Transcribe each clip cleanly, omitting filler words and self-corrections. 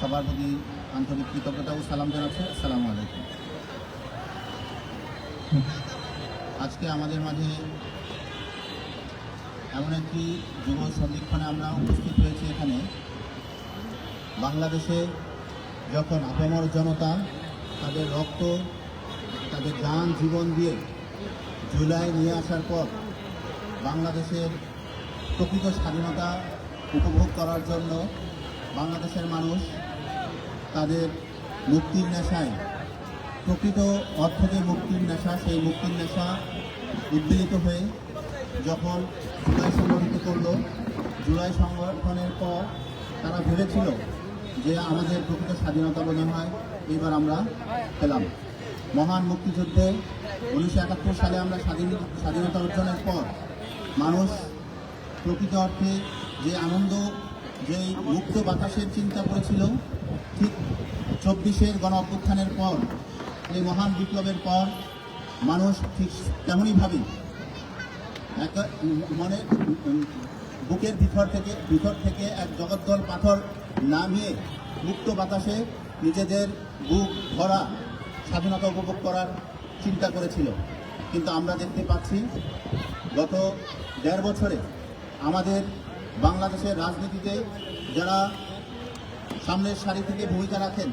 সবার প্রতি আন্তরিক কৃতজ্ঞতা ও সালাম জানাচ্ছি। আসসালামু আলাইকুম। আজকে আমাদের মাঝে এমন একটি যুব সন্ধিক্ষণে আমরা উপস্থিত হয়েছি। এখানে বাংলাদেশে যখন আপামর জনতা তাদের রক্ত, তাদের জান জীবন দিয়ে জুলাই নিয়ে আসার পর বাংলাদেশের প্রকৃত স্বাধীনতা উপভোগ করার জন্য বাংলাদেশের মানুষ তাদের মুক্তির নেশায়, প্রকৃত অর্থে মুক্তির নেশা, সেই মুক্তির নেশা উদ্বেলিত হয়ে যখন জুলাই সংগঠিত করল, জুলাই সংগঠনের পর তারা ভেবেছিল যে আমাদের প্রকৃত স্বাধীনতা বোধ হয় এবার আমরা পেলাম। মহান মুক্তিযুদ্ধে 1971 সালে আমরা স্বাধীনতা অর্জনের পর মানুষ প্রকৃত অর্থে যে আনন্দ, যে মুক্ত বাতাসের চিন্তা করেছিল, ঠিক 24-এর গণ অভ্যুত্থানের পর, এই মহান বিপ্লবের পর মানুষ ঠিক তেমনইভাবেই মনে বুকের ভিতর থেকে এক জগদ্দল পাথর নামিয়ে মুক্ত বাতাসে নিজেদের বুক ভরা স্বাধীনতা উপভোগ করার চিন্তা করেছিল। কিন্তু আমরা দেখতে পাচ্ছি গত 1.5 বছরে আমাদের বাংলাদেশের রাজনীতিতে যারা সামনের সারি থেকে ভূমিকা রাখেন,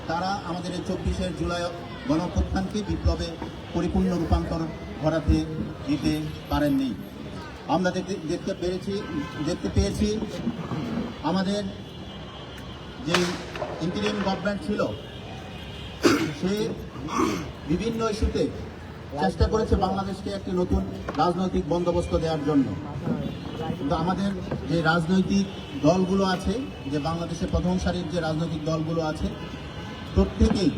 তারা আমাদের এই 24-এর জুলাই গণঅভ্যুত্থানকে বিপ্লবে পরিপূর্ণ রূপান্তর ঘটাতে দিতে পারেননি। আমরা দেখতে পেয়েছি আমাদের যে ইন্টারিম গভর্নমেন্ট ছিল, সে বিভিন্ন ইস্যুতে চেষ্টা করেছে বাংলাদেশকে একটি নতুন রাজনৈতিক বন্দোবস্ত দেওয়ার জন্য। কিন্তু আমাদের যে রাজনৈতিক দলগুলো আছে, যে বাংলাদেশের প্রথম সারির যে রাজনৈতিক দলগুলো আছে, প্রত্যেকেই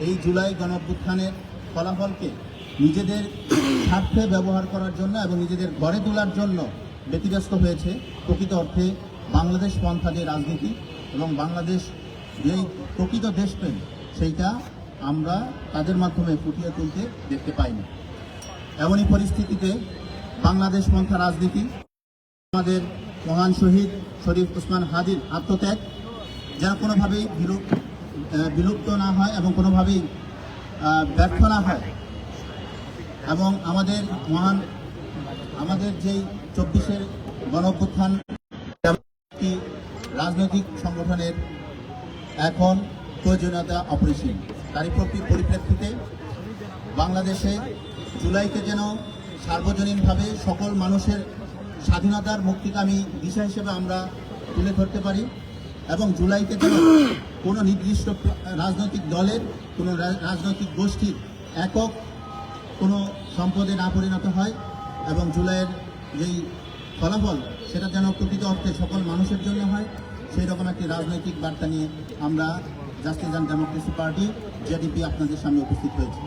এই জুলাই গণঅভ্যুত্থানের ফলাফলকে নিজেদের স্বার্থে ব্যবহার করার জন্য এবং নিজেদের গড়ে তোলার জন্য ব্যতিব্যস্ত হয়েছে। প্রকৃত অর্থে বাংলাদেশ পন্থা যে রাজনীতি এবং বাংলাদেশ যেই প্রকৃত দেশপ্রেম, সেইটা আমরা তাদের মাধ্যমে ফুটিয়ে তুলতে দেখতে পাইনি। এমনই পরিস্থিতিতে বাংলাদেশ পন্থা রাজনীতি, আমাদের মহান শহীদ শরীফ ওসমান হাদির আত্মত্যাগ যেন কোনোভাবেই বিলুপ্ত না হয় এবং কোনোভাবেই ব্যর্থ না হয়, এবং আমাদের যেই 24-এর গণঅভ্যুত্থান একটি রাজনৈতিক সংগঠনের এখন প্রয়োজনীয়তা অপরিসীম। তারই পরিপ্রেক্ষিতে বাংলাদেশে জুলাইকে যেন সার্বজনীনভাবে সকল মানুষের স্বাধীনতার মুক্তিকামী দিশা হিসেবে আমরা তুলে ধরতে পারি, এবং জুলাইকে যেন কোনো নির্দিষ্ট রাজনৈতিক দলের, কোনো রাজনৈতিক গোষ্ঠীর একক কোনো সম্পদে না পরিণত হয়, এবং জুলাইয়ের যেই ফলাফল সেটা যেন প্রকৃত অর্থে সকল মানুষের জন্য হয়, সেই রকম একটি রাজনৈতিক বার্তা নিয়ে আমরা justice and democracy party JDP আপনাদের সামনে উপস্থিত হয়েছি।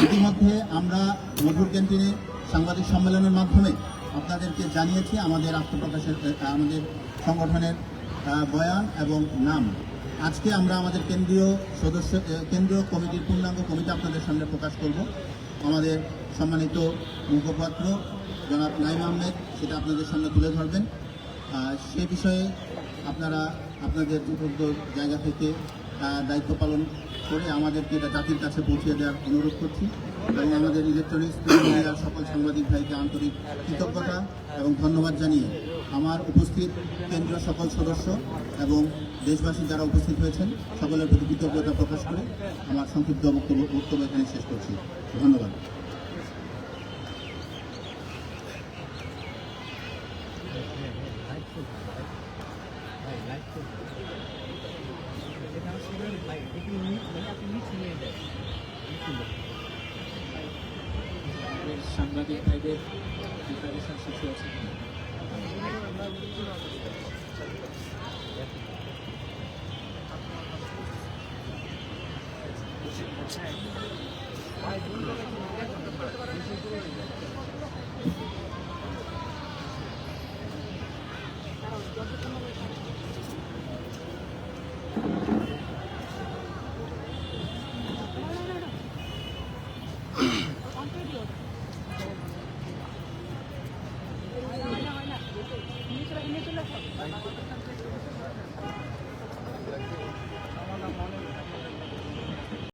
ইতিমধ্যে আমরা মধুর ক্যান্টিনে সাংবাদিক সম্মেলনের মাধ্যমে আপনাদেরকে জানিয়েছি আমাদের আত্মপ্রকাশের, আমাদের সংগঠনের বয়ান এবং নাম। আজকে আমরা আমাদের কেন্দ্রীয় কমিটির পূর্ণাঙ্গ কমিটি আপনাদের সামনে প্রকাশ করব। আমাদের সম্মানিত মুখপাত্র জনাব নাইম আহমেদ সেটা আপনাদের সামনে তুলে ধরবেন। সে বিষয়ে আপনারা আপনাদের যুদ্ধ জায়গা থেকে দায়িত্ব পালন করে আমাদেরকে এটা জাতির কাছে পৌঁছে দেওয়ার অনুরোধ করছি, এবং আমাদের ইলেকট্রনিক্স মিডিয়ার সকল সাংবাদিক ভাইকে আন্তরিক কৃতজ্ঞতা এবং ধন্যবাদ জানিয়ে আমার উপস্থিত কেন্দ্রীয় সকল সদস্য এবং দেশবাসী যারা উপস্থিত হয়েছেন সকলের প্রতি কৃতজ্ঞতা প্রকাশ করে আমার সংক্ষিপ্ত বক্তব্য এখানে শেষ করছি। ধন্যবাদ। সাংবাদিক ভাইদের প্রিপারেশন শেষ হয়েছে।